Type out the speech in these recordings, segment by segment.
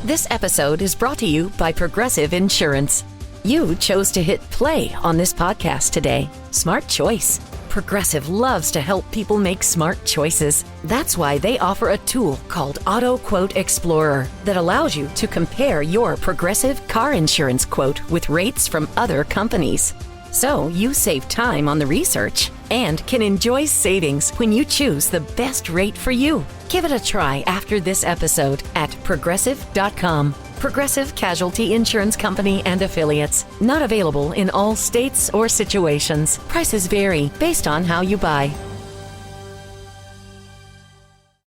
This episode is brought to you by Progressive Insurance. You chose to hit play on this podcast today. Smart choice. Progressive loves to help people make smart choices. That's why they offer a tool called Auto Quote Explorer that allows you to compare your Progressive car insurance quote with rates from other companies. So you save time on the research and can enjoy savings when you choose the best rate for you. Give it a try after this episode at progressive.com. Progressive Casualty Insurance Company and Affiliates. Not available in all states or situations. Prices vary based on how you buy.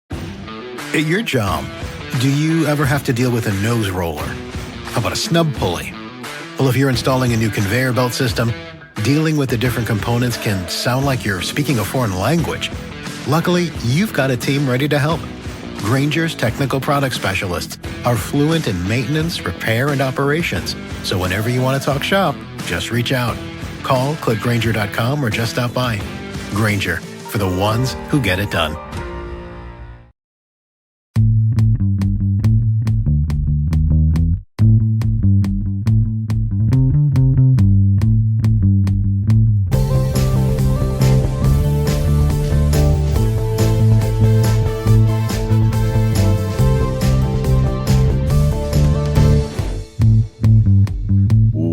At your job, do you ever have to deal with a nose roller? How about a snub pulley? Well, if you're installing a new conveyor belt system, dealing with the different components can sound like you're speaking a foreign language. Luckily, you've got a team ready to help. Grainger's technical product specialists are fluent in maintenance, repair, and operations. So whenever you want to talk shop, just reach out. Call, click Grainger.com, or just stop by. Grainger, for the ones who get it done.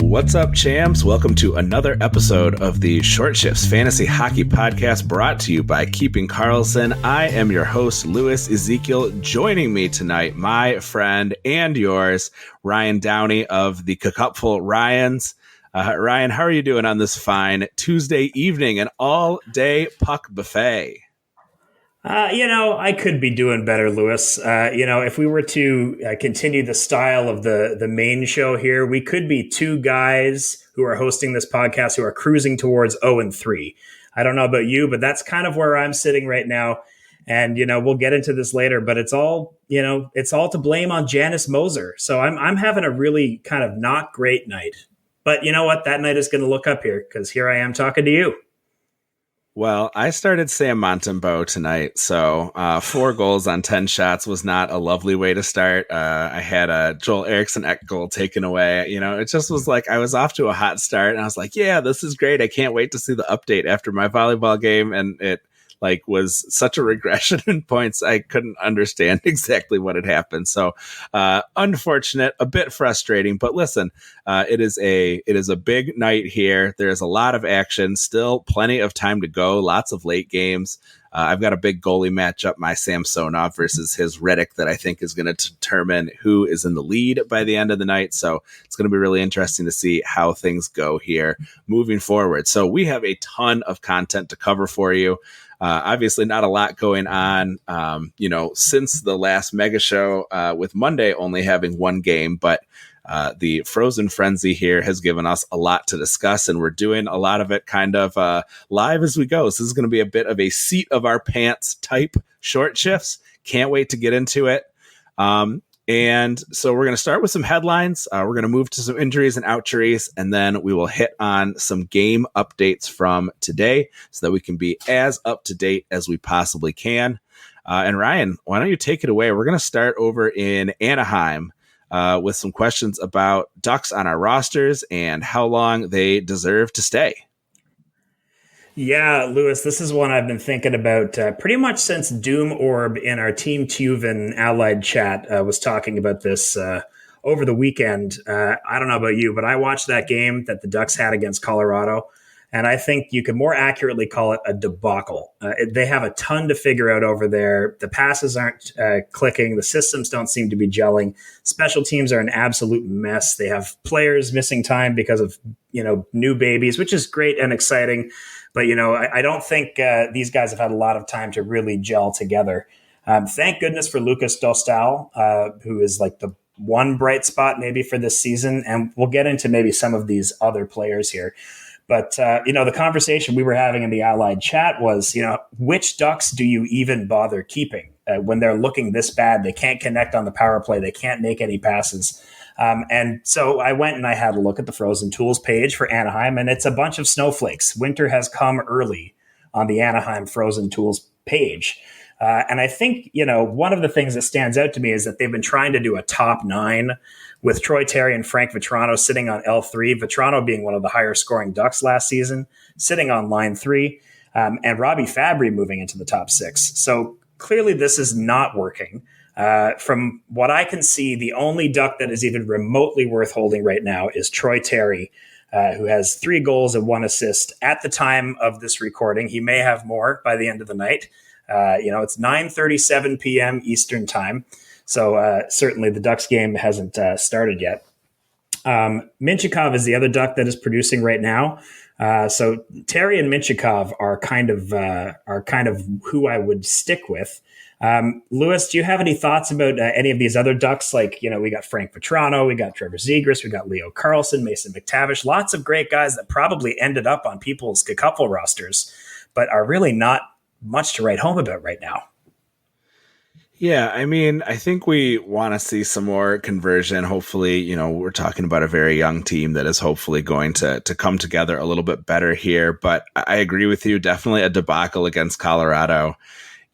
What's up, champs? Welcome to another episode of the Short Shifts Fantasy Hockey Podcast, brought to you by Keeping Karlsson. I am your host, Louis Ezekiel. Joining me tonight, my friend and yours, Ryan Downey of the Cupful Ryans. Ryan, how are you doing on this fine Tuesday evening, an all-day puck buffet? I could be doing better, Louis. If we were to continue the style of the main show here, we could be two guys who are hosting this podcast who are cruising towards 0-3. I don't know about you, but that's kind of where I'm sitting right now. And, we'll get into this later, but it's all to blame on Janice Moser. So I'm having a really kind of not great night. But you know what? That night is going to look up here because here I am talking to you. Well, I started Sam Montembeault tonight, so 4 goals on 10 shots was not a lovely way to start. I had a Joel Eriksson Ek goal taken away. It just was like I was off to a hot start, and I was like, yeah, this is great. I can't wait to see the update after my volleyball game, and it was such a regression in points. I couldn't understand exactly what had happened. So unfortunate, a bit frustrating, but listen, it is a big night here. There's a lot of action, still plenty of time to go, lots of late games. I've got a big goalie matchup, my Samsonov versus his Riddick, that I think is going to determine who is in the lead by the end of the night. So it's going to be really interesting to see how things go here moving forward. So we have a ton of content to cover for you. Obviously not a lot going on, since the last mega show, with Monday only having one game, but the Frozen Frenzy here has given us a lot to discuss, and we're doing a lot of it kind of live as we go. So this is going to be a bit of a seat of our pants type short shifts. Can't wait to get into it. And so we're going to start with some headlines. We're going to move to some injuries and outjuries, and then we will hit on some game updates from today so that we can be as up to date as we possibly can. And Ryan, why don't you take it away? We're going to start over in Anaheim with some questions about Ducks on our rosters and how long they deserve to stay. Yeah, Louis, this is one I've been thinking about pretty much since Doom Orb in our Team Tuven Allied chat was talking about this over the weekend. I don't know about you, but I watched that game that the Ducks had against Colorado, and I think you could more accurately call it a debacle. They have a ton to figure out over there. The passes aren't clicking. The systems don't seem to be gelling. Special teams are an absolute mess. They have players missing time because of new babies, which is great and exciting. But, I don't think these guys have had a lot of time to really gel together. Thank goodness for Lucas Dostal, who is like the one bright spot maybe for this season. And we'll get into maybe some of these other players here. But, the conversation we were having in the Allied chat was, which Ducks do you even bother keeping when they're looking this bad? They can't connect on the power play. They can't make any passes. And so I went and I had a look at the Frozen Tools page for Anaheim, and it's a bunch of snowflakes. Winter has come early on the Anaheim Frozen Tools page. And I think, one of the things that stands out to me is that they've been trying to do a top 9 with Troy Terry and Frank Vetrano sitting on L3, Vetrano being one of the higher scoring Ducks last season, sitting on line 3, and Robbie Fabry moving into the top 6. So clearly this is not working. From what I can see, the only Duck that is even remotely worth holding right now is Troy Terry, who has 3 goals and 1 assist at the time of this recording. He may have more by the end of the night. It's 9:37 p.m. Eastern time. So certainly the Ducks game hasn't started yet. Minchikov is the other Duck that is producing right now. So Terry and Minchikov are kind of who I would stick with. Lewis, do you have any thoughts about any of these other Ducks? Like, we got Frank Vetrano, we got Trevor Zegras, we got Leo Carlson, Mason McTavish, lots of great guys that probably ended up on people's couple rosters, but are really not much to write home about right now. Yeah, I mean, I think we want to see some more conversion. Hopefully, we're talking about a very young team that is hopefully going to come together a little bit better here. But I agree with you. Definitely a debacle against Colorado.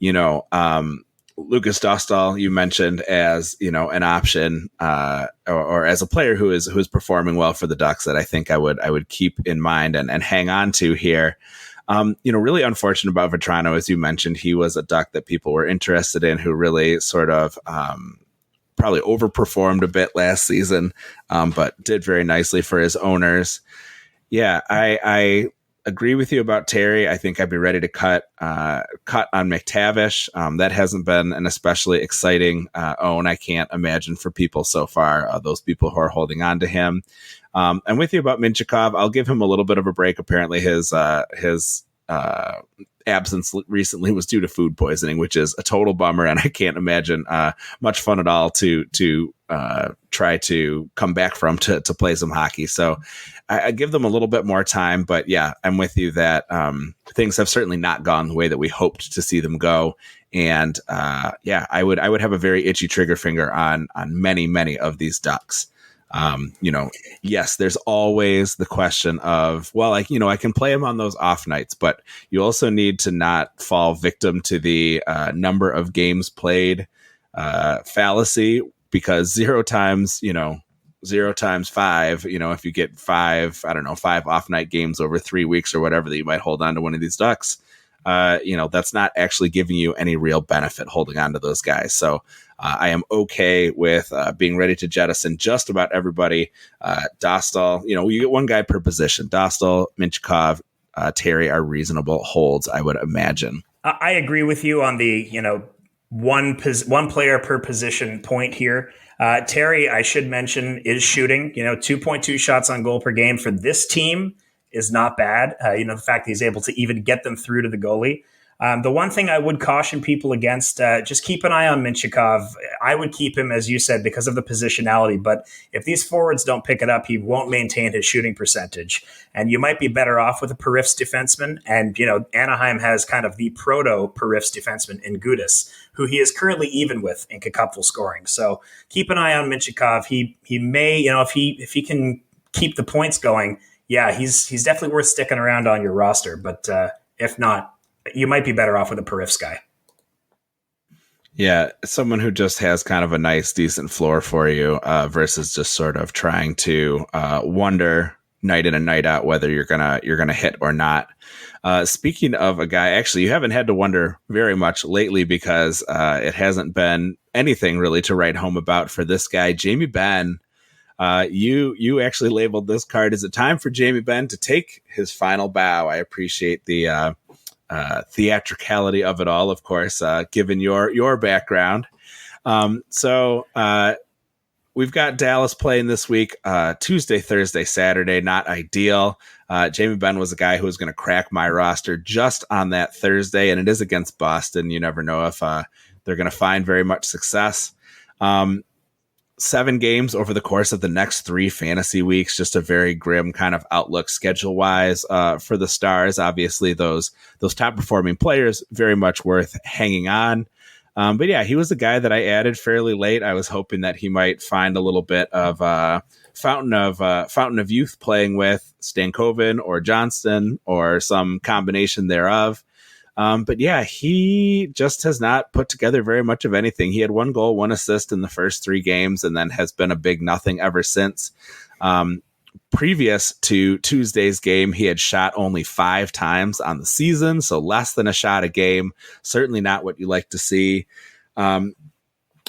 Lucas Dostal, you mentioned as, an option or as a player who is performing well for the Ducks that I think I would keep in mind and hang on to here. Really unfortunate about Vetrano, as you mentioned. He was a Duck that people were interested in, who really sort of probably overperformed a bit last season, but did very nicely for his owners. Yeah, I agree with you about Terry. I think I'd be ready to cut on McTavish. That hasn't been an especially exciting own, I can't imagine, for people so far, those people who are holding on to him. I'm with you about Minchikov. I'll give him a little bit of a break. Apparently his absence recently was due to food poisoning, which is a total bummer, and I can't imagine much fun at all to try to come back from to play some hockey. So I give them a little bit more time, but yeah, I'm with you that things have certainly not gone the way that we hoped to see them go. And I would have a very itchy trigger finger on many of these Ducks. Yes, there's always the question of, well, I can play him on those off nights, but you also need to not fall victim to the number of games played fallacy, because 0 times 5, if you get 5 off night games over 3 weeks or whatever, that you might hold on to one of these Ducks. That's not actually giving you any real benefit holding on to those guys. So I am okay with being ready to jettison just about everybody. Dostal, you get one guy per position. Dostal, Minchikov, Terry are reasonable holds, I would imagine. I agree with you on the, one player per position point here. Terry, I should mention, is shooting, 2.2 shots on goal per game for this team is not bad. The fact that he's able to even get them through to the goalie. The one thing I would caution people against, just keep an eye on Minchikov. I would keep him, as you said, because of the positionality. But if these forwards don't pick it up, he won't maintain his shooting percentage. And you might be better off with a Perifs defenseman. And, Anaheim has kind of the proto-Perifs defenseman in Gudas, who he is currently even with in cupful scoring. So keep an eye on Minchikov. He may, if he can keep the points going, yeah, he's definitely worth sticking around on your roster. But if not, you might be better off with a Perifs guy. Yeah, someone who just has kind of a nice, decent floor for you versus just sort of trying to wonder night in and night out whether you're gonna hit or not. Speaking of a guy, actually, you haven't had to wonder very much lately because it hasn't been anything really to write home about for this guy, Jamie Benn. You actually labeled this card as a time for Jamie Benn to take his final bow. I appreciate the theatricality of it all, of course, given your background. So we've got Dallas playing this week, Tuesday, Thursday, Saturday. Not ideal. Jamie Benn was a guy who was going to crack my roster just on that Thursday, and it is against Boston. You never know if they're going to find very much success. 7 games over the course of the next 3 fantasy weeks, just a very grim kind of outlook schedule wise for the Stars. Obviously those top performing players very much worth hanging on. But yeah, he was a guy that I added fairly late. I was hoping that he might find a little bit of fountain of youth playing with Stankoven or Johnston or some combination thereof. But yeah, he just has not put together very much of anything. He had 1 goal, 1 assist in the first 3 games, and then has been a big nothing ever since. Previous to Tuesday's game, he had shot only 5 times on the season, so less than a shot a game. Certainly not what you like to see.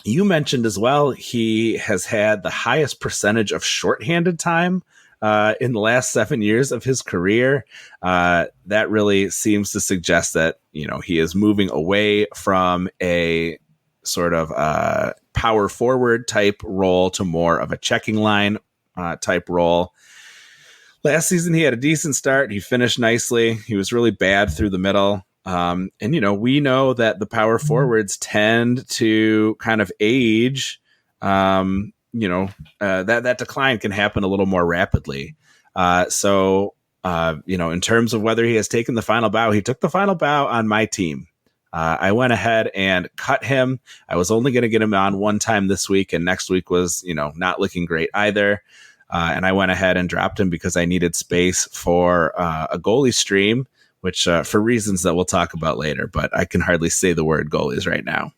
You mentioned as well, he has had the highest percentage of shorthanded time in the last 7 years of his career. That really seems to suggest that, he is moving away from a sort of power forward type role to more of a checking line type role. Last season, he had a decent start. He finished nicely. He was really bad through the middle. And, we know that the power forwards tend to kind of age. That decline can happen a little more rapidly. So, in terms of whether he has taken the final bow, he took the final bow on my team. I went ahead and cut him. I was only going to get him on 1 time this week, and next week was, not looking great either. And I went ahead and dropped him because I needed space for a goalie stream, which for reasons that we'll talk about later, but I can hardly say the word goalies right now.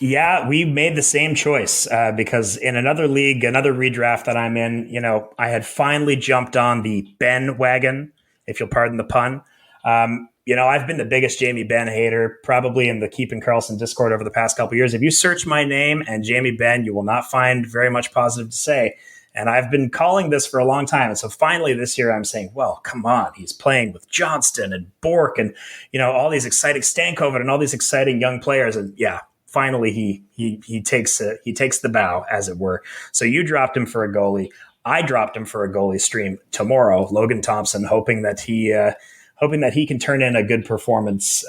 Yeah, we made the same choice because in another league, another redraft that I'm in, I had finally jumped on the Benn wagon, if you'll pardon the pun. I've been the biggest Jamie Benn hater, probably in the Keeping Karlsson Discord over the past couple of years. If you search my name and Jamie Benn, you will not find very much positive to say. And I've been calling this for a long time. And so finally this year I'm saying, well, come on. He's playing with Johnston and Bork and, all these exciting Stankoven and all these exciting young players. And yeah, finally he takes the bow, as it were. So you dropped him for a goalie. I dropped him for a goalie stream tomorrow, Logan Thompson, hoping that he can turn in a good performance,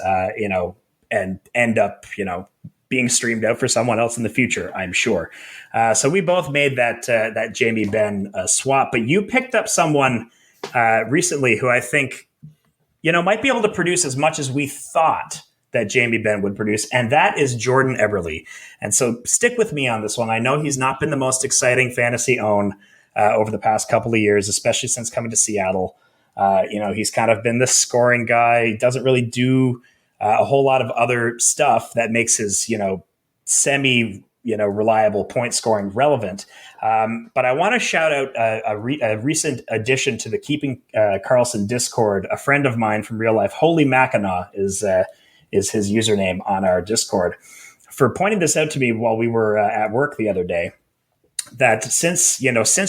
and end up, being streamed out for someone else in the future, I'm sure. So we both made that Jamie Benn swap, but you picked up someone recently who I think, might be able to produce as much as we thought that Jamie Benn would produce, and that is Jordan Eberle. And so stick with me on this one. I know he's not been the most exciting fantasy own over the past couple of years, especially since coming to Seattle. He's kind of been this scoring guy. He doesn't really do a whole lot of other stuff that makes his, semi, reliable point scoring relevant. But I want to shout out a recent addition to the Keeping Karlsson Discord. A friend of mine from real life, Holy Mackinac, is his username on our Discord, for pointing this out to me while we were at work the other day. That since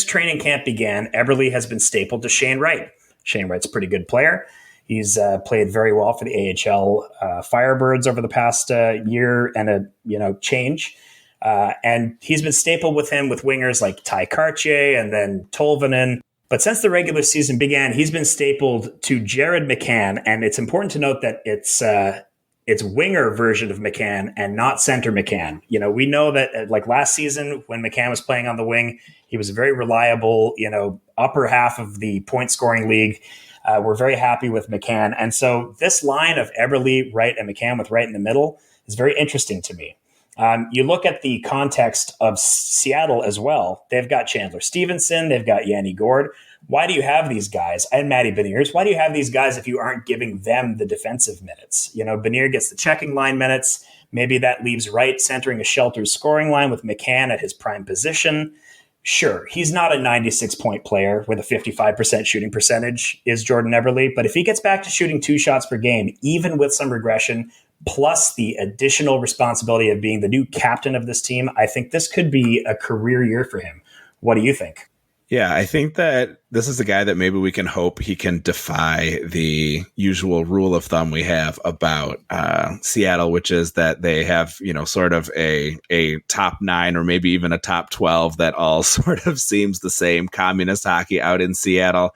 training camp began, Eberle has been stapled to Shane Wright. Shane Wright's a pretty good player. He's played very well for the AHL Firebirds over the past year and a change. And he's been stapled with him with wingers like Ty Cartier and then Tolvanen. But since the regular season began, he's been stapled to Jared McCann. And it's important to note that it's winger version of McCann and not center McCann. We know that like last season when McCann was playing on the wing, he was very reliable, upper half of the point scoring league. We're very happy with McCann. And so this line of Eberle, Wright, and McCann with Wright in the middle is very interesting to me. You look at the context of Seattle as well. They've got Chandler Stevenson. They've got Yanni Gourde. Why do you have these guys? And Matty Beniers. Why do you have these guys if you aren't giving them the defensive minutes? Benier gets the checking line minutes. Maybe that leaves Wright centering a sheltered scoring line with McCann at his prime position. Sure, he's not a 96-point player with a 55% shooting percentage, is Jordan Eberle. But if he gets back to shooting 2 shots per game, even with some regression, plus the additional responsibility of being the new captain of this team, I think this could be a career year for him. What do you think? Yeah, I think that this is a guy that maybe we can hope he can defy the usual rule of thumb we have about Seattle, which is that they have, sort of a top 9 or maybe even a top 12 that all sort of seems the same communist hockey out in Seattle.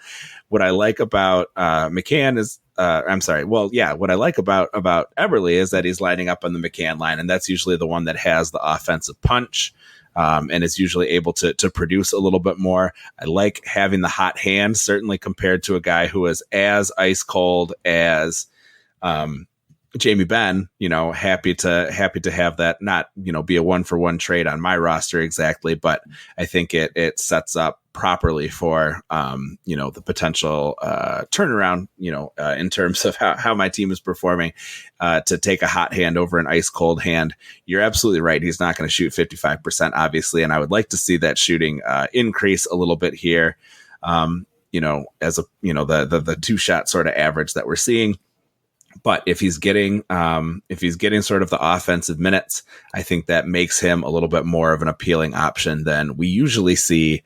What I like about McCann is, what I like about Eberle is that he's lining up on the McCann line, and that's usually the one that has the offensive punch. And is usually able to produce a little bit more. I like having the hot hand, certainly compared to a guy who is as ice cold as Jamie Benn, happy to have that not, be a 1-for-1 trade on my roster exactly, but I think it sets up properly for, the potential turnaround, in terms of how my team is performing, to take a hot hand over an ice cold hand. You're absolutely right. He's not going to shoot 55%, obviously. And I would like to see that shooting increase a little bit here, as the 2-shot sort of average that we're seeing. But if he's getting sort of the offensive minutes, I think that makes him a little bit more of an appealing option than we usually see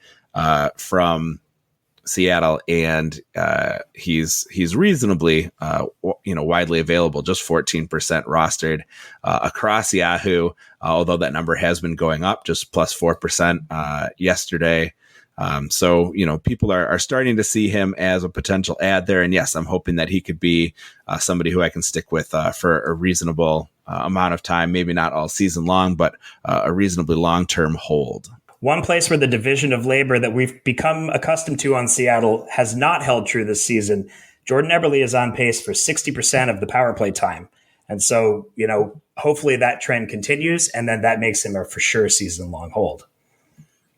from Seattle. And he's reasonably widely available, just 14% rostered across Yahoo, although that number has been going up, just plus 4% yesterday. So, people are starting to see him as a potential add there. And yes, I'm hoping that he could be somebody who I can stick with for a reasonable amount of time, maybe not all season long, but a reasonably long-term hold. One place where the division of labor that we've become accustomed to on Seattle has not held true this season. Jordan Eberle is on pace for 60% of the power play time. And so, hopefully that trend continues, and then that makes him a for sure season-long hold.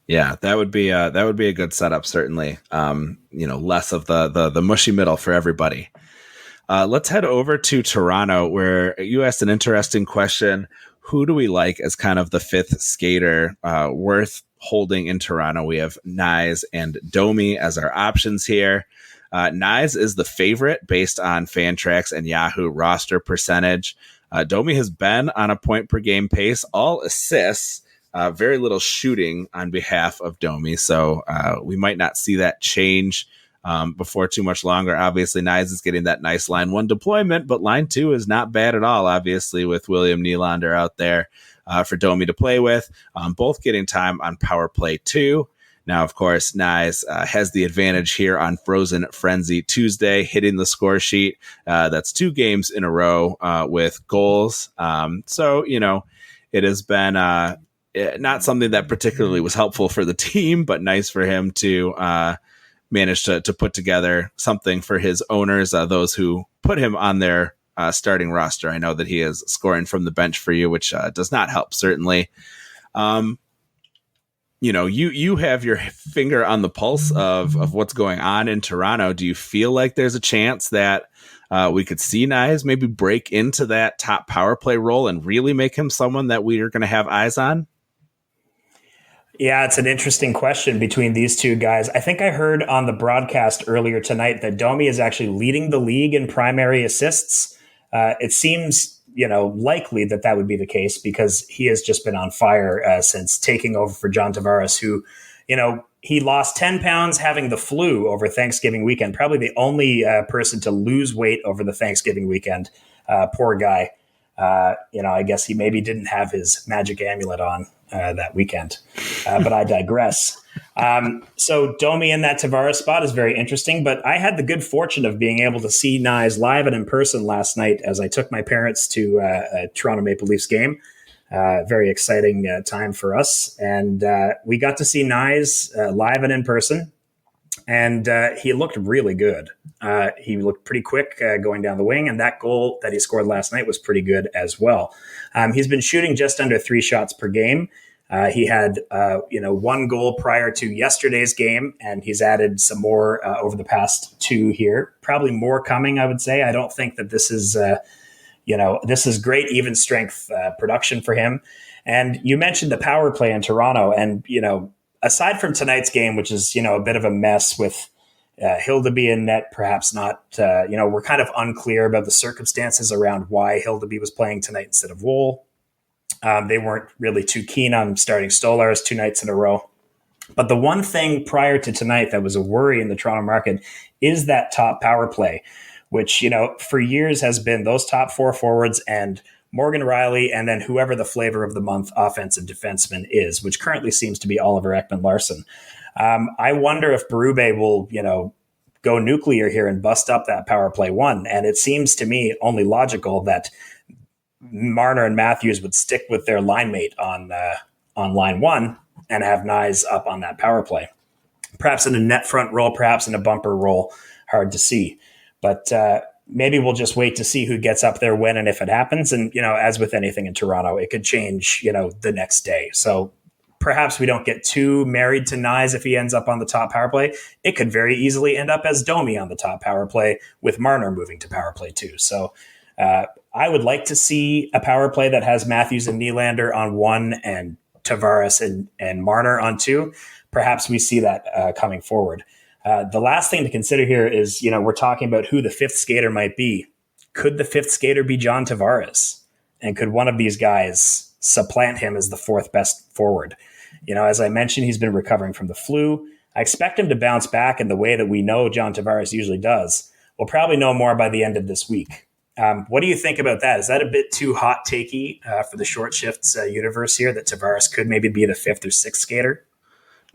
Yeah, that would be a good setup, certainly. Less of the mushy middle for everybody. Let's head over to Toronto, where you asked an interesting question. Who do we like as kind of the fifth skater worth holding in Toronto? We have Knies and Domi as our options here. Knies is the favorite based on Fantrax and Yahoo roster percentage. Domi has been on a point per game pace, all assists. Very little shooting on behalf of Domi, so we might not see that change before too much longer. Obviously, Knies is getting that nice line 1 deployment, but line 2 is not bad at all, obviously, with William Nylander out there for Domi to play with. Both getting time on power play 2. Now, of course, Knies has the advantage here on Frozen Frenzy Tuesday, hitting the score sheet. That's 2 games in a row with goals. So, it has been... not something that particularly was helpful for the team, but nice for him to manage to put together something for his owners, those who put him on their starting roster. I know that he is scoring from the bench for you, which does not help, certainly. You have your finger on the pulse of what's going on in Toronto. Do you feel like there's a chance that we could see Knies maybe break into that top power play role and really make him someone that we are going to have eyes on? Yeah, it's an interesting question between these two guys. I think I heard on the broadcast earlier tonight that Domi is actually leading the league in primary assists. It seems, likely that would be the case because he has just been on fire since taking over for John Tavares, who, he lost 10 pounds having the flu over Thanksgiving weekend. Probably the only person to lose weight over the Thanksgiving weekend. Poor guy. I guess he maybe didn't have his magic amulet on that weekend, but I digress. So Domi in that Tavares spot is very interesting, but I had the good fortune of being able to see Knies live and in person last night as I took my parents to a Toronto Maple Leafs game. Very exciting time for us. And we got to see Knies live and in person. And he looked really good. He looked pretty quick going down the wing, and that goal that he scored last night was pretty good as well. He's been shooting just under 3 shots per game. He had 1 goal prior to yesterday's game, and he's added some more over the past 2 here. Probably more coming, I would say. I don't think that this is this is great even strength production for him. And you mentioned the power play in Toronto, and aside from tonight's game, which is, a bit of a mess with Hildeby in net, perhaps not, we're kind of unclear about the circumstances around why Hildeby was playing tonight instead of Wool. They weren't really too keen on starting Stolarz 2 nights in a row. But the one thing prior to tonight that was a worry in the Toronto market is that top power play, which, for years has been those top 4 forwards and Morgan Rielly, and then whoever the flavor of the month offensive defenseman is, which currently seems to be Oliver Ekman-Larsson. I wonder if Berube will, go nuclear here and bust up that power play 1. And it seems to me only logical that Marner and Matthews would stick with their line mate on line 1 and have Knies up on that power play. Perhaps in a net front role, perhaps in a bumper role, hard to see. But maybe we'll just wait to see who gets up there when and if it happens. And, as with anything in Toronto, it could change, the next day. So perhaps we don't get too married to Nyes if he ends up on the top power play. It could very easily end up as Domi on the top power play with Marner moving to power play too. So I would like to see a power play that has Matthews and Nylander on 1 and Tavares and Marner on 2. Perhaps we see that coming forward. The last thing to consider here is, we're talking about who the fifth skater might be. Could the fifth skater be John Tavares? And could one of these guys supplant him as the fourth best forward? As I mentioned, he's been recovering from the flu. I expect him to bounce back in the way that we know John Tavares usually does. We'll probably know more by the end of this week. What do you think about that? Is that a bit too hot takey for the short shifts universe here, that Tavares could maybe be the fifth or sixth skater?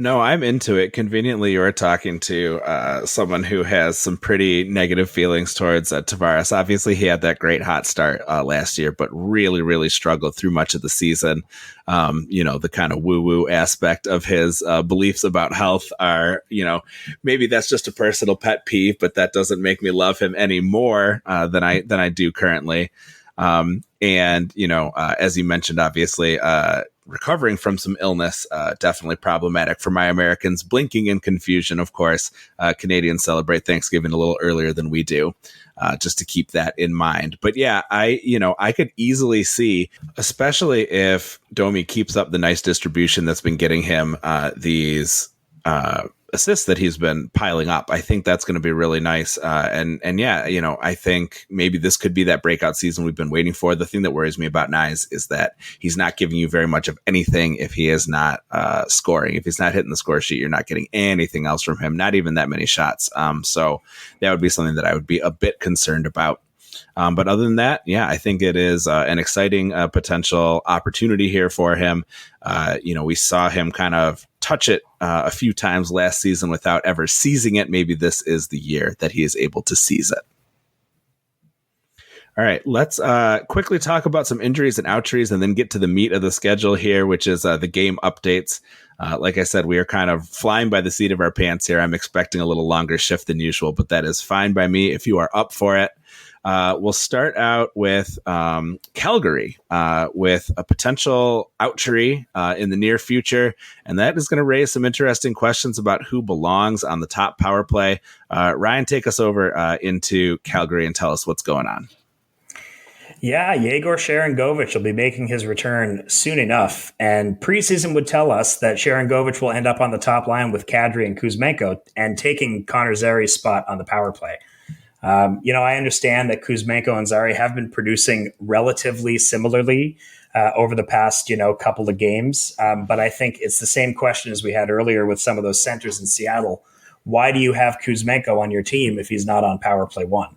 No, I'm into it. Conveniently, you're talking to someone who has some pretty negative feelings towards Tavares. Obviously, he had that great hot start last year, but really, really struggled through much of the season. The kind of woo-woo aspect of his beliefs about health are, maybe that's just a personal pet peeve, but that doesn't make me love him any more than I do currently. As you mentioned, obviously, recovering from some illness, definitely problematic for my Americans. Blinking in confusion, of course. Canadians celebrate Thanksgiving a little earlier than we do, just to keep that in mind. But yeah, I could easily see, especially if Domi keeps up the nice distribution that's been getting him these assists that he's been piling up. I think that's going to be really nice. I think maybe this could be that breakout season we've been waiting for. The thing that worries me about Nyes is that he's not giving you very much of anything if he is not scoring. If he's not hitting the score sheet, you're not getting anything else from him, not even that many shots. So that would be something that I would be a bit concerned about. But other than that, I think it is an exciting potential opportunity here for him. We saw him kind of touch it a few times last season without ever seizing it. Maybe this is the year that he is able to seize it. All right, let's quickly talk about some injuries and outjuries and then get to the meat of the schedule here, which is the game updates. Like I said, we are kind of flying by the seat of our pants here. I'm expecting a little longer shift than usual, but that is fine by me if you are up for it. We'll start out with Calgary with a potential outjury in the near future, and that is going to raise some interesting questions about who belongs on the top power play. Ryan, take us over into Calgary and tell us what's going on. Yeah, Yegor Sharangovich will be making his return soon enough, and preseason would tell us that Sharangovich will end up on the top line with Kadri and Kuzmenko and taking Connor Zary's spot on the power play. I understand that Kuzmenko and Zary have been producing relatively similarly over the past, couple of games. But I think it's the same question as we had earlier with some of those centers in Seattle. Why do you have Kuzmenko on your team if he's not on power play 1?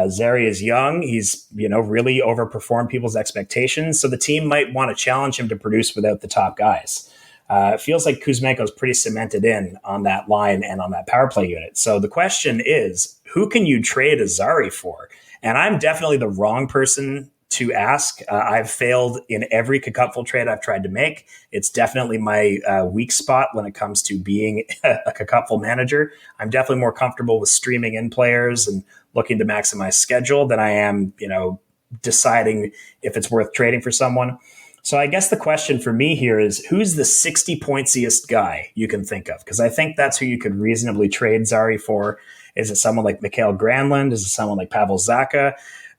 Zary is young. He's, really overperformed people's expectations. So the team might want to challenge him to produce without the top guys. It feels like Kuzmenko is pretty cemented in on that line and on that power play unit. So the question is, who can you trade a Zary for? And I'm definitely the wrong person to ask. I've failed in every cupful trade I've tried to make. It's definitely my weak spot when it comes to being a cupful manager. I'm definitely more comfortable with streaming in players and looking to maximize schedule than I am, deciding if it's worth trading for someone. So I guess the question for me here is, who's the 60-pointsiest guy you can think of? Because I think that's who you could reasonably trade Zary for. Is it someone like Mikael Granlund? Is it someone like Pavel Zacha?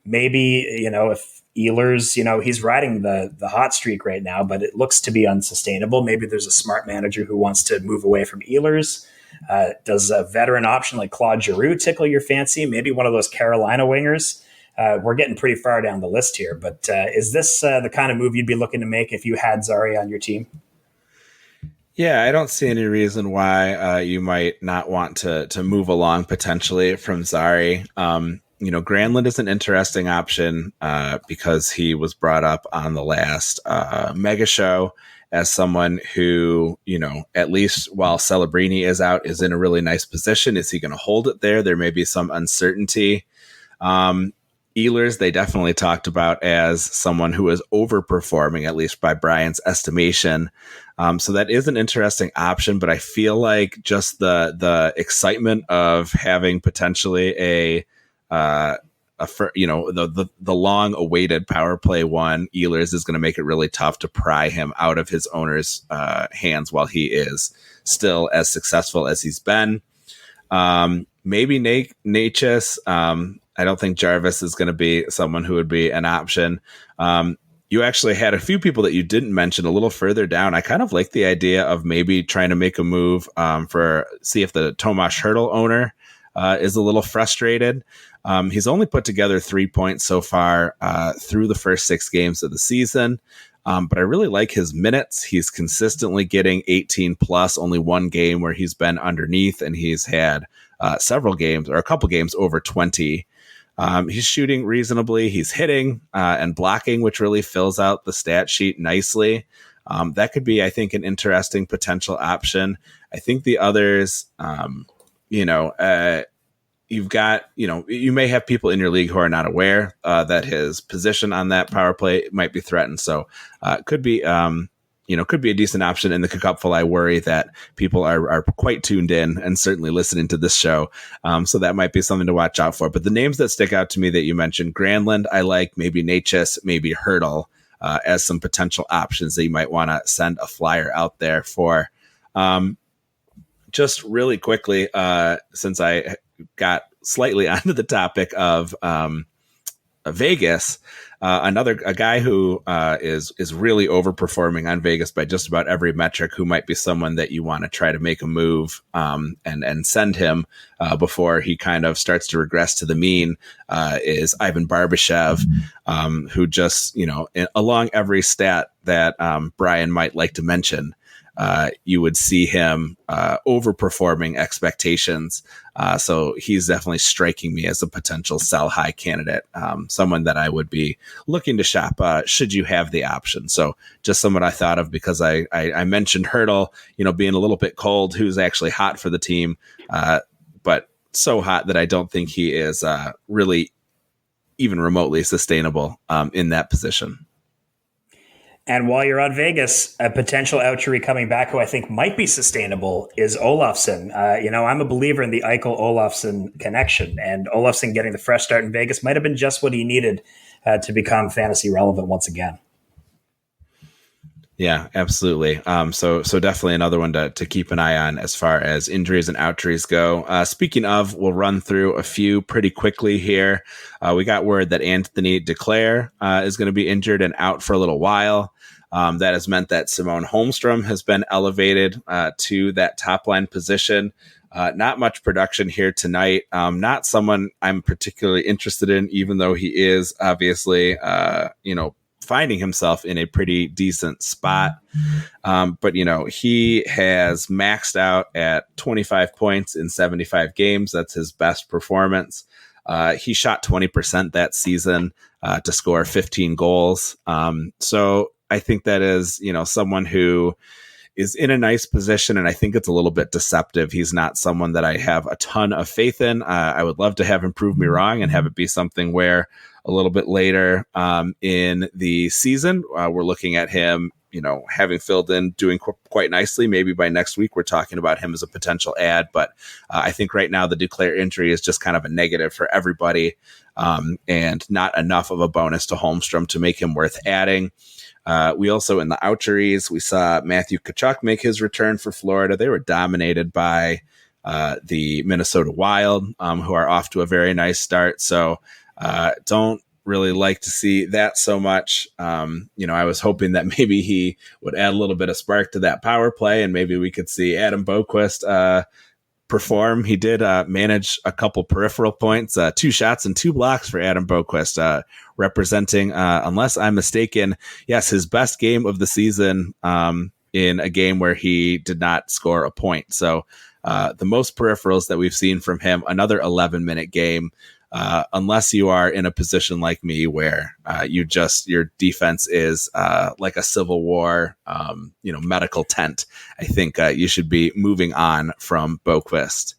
Maybe, if Ehlers, he's riding the hot streak right now, but it looks to be unsustainable. Maybe there's a smart manager who wants to move away from Ehlers. Does a veteran option like Claude Giroux tickle your fancy? Maybe one of those Carolina wingers. We're getting pretty far down the list here, but is this the kind of move you'd be looking to make if you had Zary on your team? Yeah, I don't see any reason why you might not want to move along potentially from Zary. Granlund is an interesting option because he was brought up on the last mega show as someone who, at least while Celebrini is out, is in a really nice position. Is he going to hold it there? There may be some uncertainty. Ehlers, they definitely talked about as someone who is overperforming, at least by Brian's estimation. So that is an interesting option, but I feel like just the excitement of having potentially a the long awaited power play one. Ehlers is going to make it really tough to pry him out of his owner's hands while he is still as successful as he's been. Maybe Natchez. I don't think Jarvis is going to be someone who would be an option. You actually had a few people that you didn't mention a little further down. I kind of like the idea of maybe trying to make a move see if the Tomas Hertl owner is a little frustrated. He's only put together 3 points so far through the first 6 games of the season. But I really like his minutes. He's consistently getting 18 plus, only one game where he's been underneath, and he's had several games or a couple games over 20. He's shooting reasonably. He's hitting and blocking, which really fills out the stat sheet nicely. That could be, I think, an interesting potential option. I think the others, you've got, you may have people in your league who are not aware that his position on that power play might be threatened. So could be a decent option in the cupful. I worry that people are quite tuned in and certainly listening to this show. So that might be something to watch out for. But the names that stick out to me that you mentioned, Granlund, I like, maybe Natchez, maybe Hertl as some potential options that you might want to send a flyer out there for. Just really quickly, since I got slightly onto the topic of Vegas, a guy who is really overperforming on Vegas by just about every metric, who might be someone that you want to try to make a move and send him before he kind of starts to regress to the mean, is Ivan Barbashev, who just, along every stat that Brian might like to mention, you would see him overperforming expectations. So he's definitely striking me as a potential sell high candidate, someone that I would be looking to shop should you have the option. So just someone I thought of because I mentioned Hertl, being a little bit cold, who's actually hot for the team, but so hot that I don't think he is really even remotely sustainable in that position. And while you're on Vegas, a potential outchery coming back who I think might be sustainable is Olofsson. I'm a believer in the Eichel-Olofsson connection, and Olofsson getting the fresh start in Vegas might have been just what he needed to become fantasy relevant once again. Yeah, absolutely. So definitely another one to keep an eye on as far as injuries and outjuries go. Speaking of, we'll run through a few pretty quickly here. We got word that Anthony Duclair is going to be injured and out for a little while. That has meant that Simon Holmstrom has been elevated to that top line position. Not much production here tonight. Not someone I'm particularly interested in, even though he is obviously, finding himself in a pretty decent spot. But he has maxed out at 25 points in 75 games. That's his best performance. He shot 20% that season to score 15 goals. So I think that is, someone who is in a nice position, and I think it's a little bit deceptive. He's not someone that I have a ton of faith in. I would love to have him prove me wrong and have it be something where a little bit later in the season, we're looking at him, having filled in, doing quite nicely. Maybe by next week, we're talking about him as a potential add. But I think right now the Duclair injury is just kind of a negative for everybody, and not enough of a bonus to Holmstrom to make him worth adding. We also, in the outjuries, we saw Matthew Tkachuk make his return for Florida. They were dominated by the Minnesota Wild, who are off to a very nice start. So don't really like to see that so much. I was hoping that maybe he would add a little bit of spark to that power play, and maybe we could see Adam Boqvist perform. He did manage a couple peripheral points, 2 shots and 2 blocks for Adam Boqvist, representing, unless I'm mistaken, yes, his best game of the season in a game where he did not score a point. So the most peripherals that we've seen from him, another 11-minute game. Unless you are in a position like me where your defense is like a Civil War, medical tent, I think you should be moving on from Boqvist.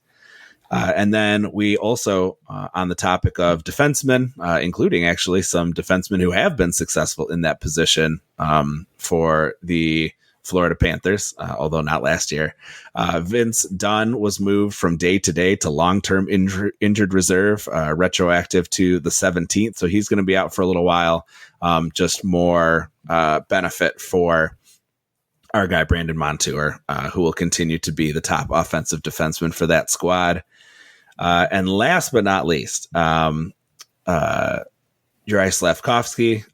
And then we also, on the topic of defensemen, including actually some defensemen who have been successful in that position for the Florida Panthers, although not last year. Vince Dunn was moved from day-to-day to long-term injured reserve, retroactive to the 17th. So he's going to be out for a little while. Just more benefit for our guy, Brandon Montour, who will continue to be the top offensive defenseman for that squad. And last but not least, Juraj Slafkovsky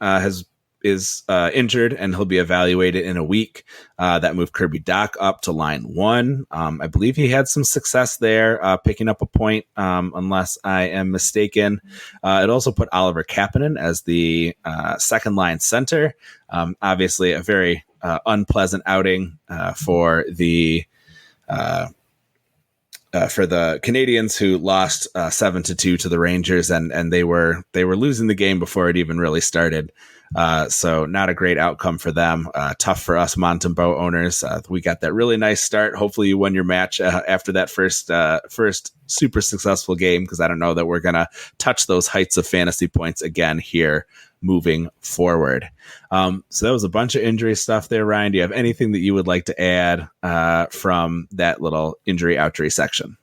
is injured, and he'll be evaluated in a week. That moved Kirby Dach up to line 1. I believe he had some success there, picking up a point, unless I am mistaken. It also put Oliver Kapanen as the second line center. Obviously, a very unpleasant outing for the Canadians, who lost 7-2 to the Rangers, and they were losing the game before it even really started. So not a great outcome for them. Tough for us Mountain Boat owners. We got that really nice start. Hopefully you won your match after that first super successful game, because I don't know that we're going to touch those heights of fantasy points again here moving forward. So that was a bunch of injury stuff there. Ryan, do you have anything that you would like to add from that little injury outree section?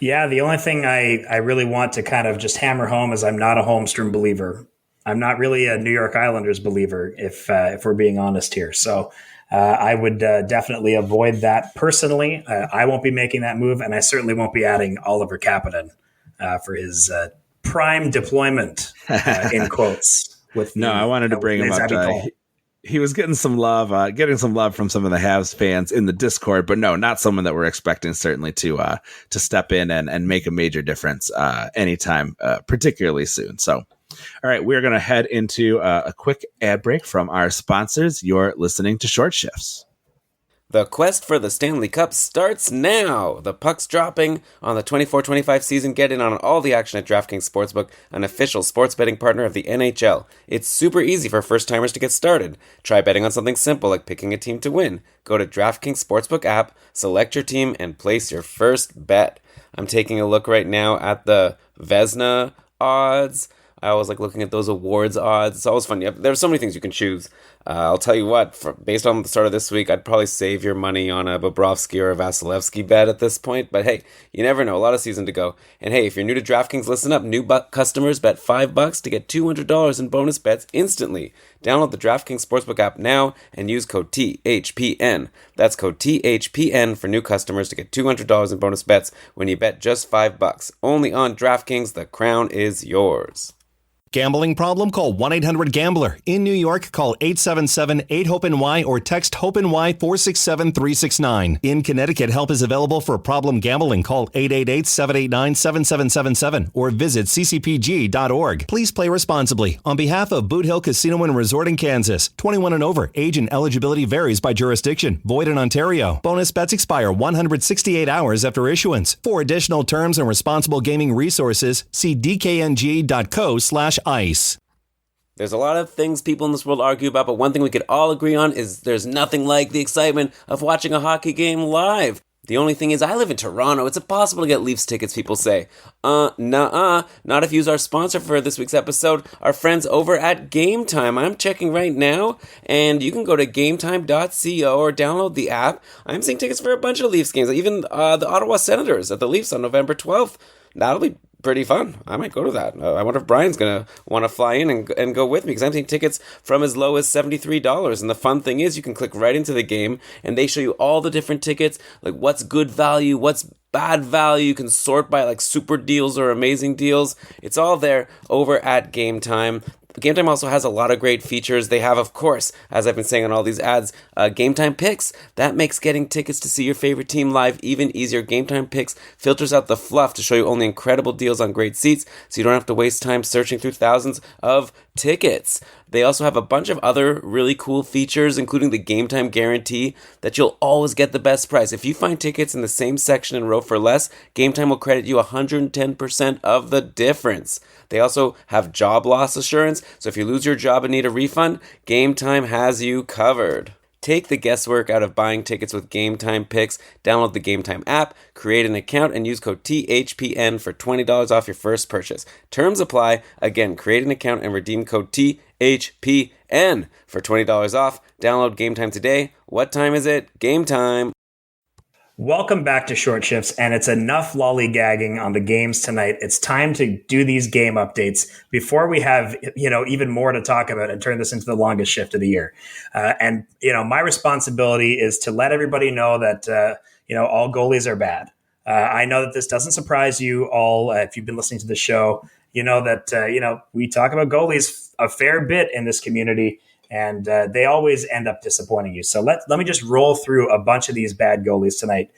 Yeah, the only thing I really want to kind of just hammer home is I'm not a Holmstrom believer. I'm not really a New York Islanders believer, if we're being honest here. So I would definitely avoid that personally. I won't be making that move, and I certainly won't be adding Oliver Kapanen for his prime deployment, in quotes. I wanted to bring him up. He was getting some love from some of the Habs fans in the Discord, but no, not someone that we're expecting certainly to step in and make a major difference anytime, particularly soon. So. All right, we're going to head into a quick ad break from our sponsors. You're listening to Short Shifts. The quest for the Stanley Cup starts now. The puck's dropping on the 24-25 season. Get in on all the action at DraftKings Sportsbook, an official sports betting partner of the NHL. It's super easy for first-timers to get started. Try betting on something simple like picking a team to win. Go to DraftKings Sportsbook app, select your team, and place your first bet. I'm taking a look right now at the Vezina odds. I always like looking at those awards odds. It's always fun. There's so many things you can choose. I'll tell you what, based on the start of this week, I'd probably save your money on a Bobrovsky or a Vasilevsky bet at this point. But hey, you never know. A lot of season to go. And hey, if you're new to DraftKings, listen up. New customers bet $5 to get $200 in bonus bets instantly. Download the DraftKings Sportsbook app now and use code THPN. That's code THPN for new customers to get $200 in bonus bets when you bet just $5. Only on DraftKings. The crown is yours. Gambling problem? Call 1-800-GAMBLER. In New York, call 877-8-HOPE-NY or text HOPE-NY 467-369. In Connecticut, help is available for problem gambling. Call 888-789-7777 or visit ccpg.org. Please play responsibly. On behalf of Boot Hill Casino and Resort in Kansas, 21 and over. Age and eligibility varies by jurisdiction. Void in Ontario. Bonus bets expire 168 hours after issuance. For additional terms and responsible gaming resources, see dkng.co/ice. There's a lot of things people in this world argue about, but one thing we could all agree on is there's nothing like the excitement of watching a hockey game live. The only thing is, I live in Toronto. It's impossible to get Leafs tickets, people say. Not if you use our sponsor for this week's episode, our friends over at Game Time. I'm checking right now, and you can go to gametime.co or download the app. I'm seeing tickets for a bunch of Leafs games, even the Ottawa Senators at the Leafs on November 12th. That'll be pretty fun. I might go to that. I wonder if Brian's going to want to fly in and go with me, because I'm taking tickets from as low as $73. And the fun thing is you can click right into the game and they show you all the different tickets, like what's good value, what's bad value. You can sort by like super deals or amazing deals. It's all there over at Game Time. Game Time also has a lot of great features. They have, of course, as I've been saying on all these ads, Game Time Picks. That makes getting tickets to see your favorite team live even easier. Game Time Picks filters out the fluff to show you only incredible deals on great seats, so you don't have to waste time searching through thousands of tickets. They also have a bunch of other really cool features, including the Game Time Guarantee, that you'll always get the best price. If you find tickets in the same section and row for less, Game Time will credit you 110% of the difference. They also have job loss assurance, so if you lose your job and need a refund, Game Time has you covered. Take the guesswork out of buying tickets with Game Time Picks. Download the Game Time app, create an account, and use code THPN for $20 off your first purchase. Terms apply. Again, create an account and redeem code THPN And for $20 off, download Game Time today. What time is it? Game time. Welcome back to Short Shifts, and it's enough lollygagging on the games tonight. It's time to do these game updates before we have, even more to talk about and turn this into the longest shift of the year. My responsibility is to let everybody know that, all goalies are bad. I know that this doesn't surprise you all. If you've been listening to the show, you know that, we talk about goalies a fair bit in this community. And they always end up disappointing you. So let me just roll through a bunch of these bad goalies tonight.